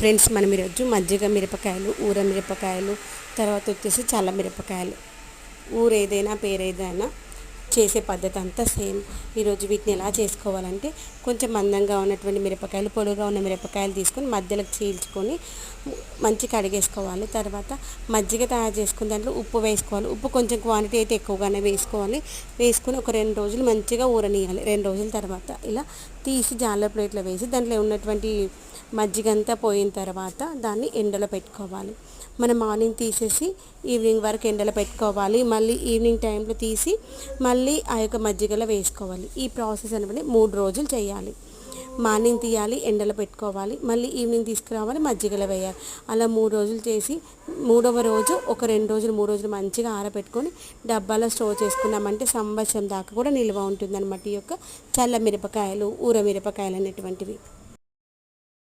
Friends, మనం ఈరోజు మజ్జిగ మిరపకాయలు, ఊర మిరపకాయలు, తర్వాత వచ్చేసి చల్ల మిరపకాయలు, ఊరేదైనా పేరేదైనా చేసే పద్ధతి అంతా సేమ్. ఈరోజు వీటిని ఎలా చేసుకోవాలంటే, కొంచెం మందంగా ఉన్నటువంటి మిరపకాయలు, పొడుగా ఉన్న మిరపకాయలు తీసుకొని మధ్యలోకి చీల్చుకొని మంచి కడిగేసుకోవాలి. తర్వాత మజ్జిగ తయారు చేసుకుని దాంట్లో ఉప్పు వేసుకోవాలి. ఉప్పు కొంచెం క్వాంటిటీ అయితే ఎక్కువగానే వేసుకోవాలి. వేసుకొని ఒక 2 రోజులు మంచిగా ఊరనీయాలి. 2 రోజుల తర్వాత ఇలా తీసి జాల ప్లేట్లో వేసి దాంట్లో ఉన్నటువంటి మజ్జిగ అంతా పోయిన తర్వాత దాన్ని ఎండలో పెట్టుకోవాలి. మనం మార్నింగ్ తీసేసి ఈవినింగ్ వరకు ఎండలో పెట్టుకోవాలి. మళ్ళీ ఈవినింగ్ టైంలో తీసి మళ్ళీ ఆ యొక్క మజ్జిగలో వేసుకోవాలి. ఈ ప్రాసెస్ అనేది 3 రోజులు చేయాలి. మార్నింగ్ తీయాలి, ఎండలో పెట్టుకోవాలి, మళ్ళీ ఈవినింగ్ తీసుకురావాలి, మజ్జిగలో వేయాలి. అలా 3 రోజులు చేసి 3వ రోజు ఒక 2 రోజులు 3 రోజులు మంచిగా ఆరబెట్టుకొని డబ్బాలో స్టోర్ చేసుకున్నామంటే సంవత్సరం దాకా కూడా నిల్వ ఉంటుందన్నమాట ఈ యొక్క చల్ల మిరపకాయలు, ఊర మిరపకాయలు అనేటువంటివి.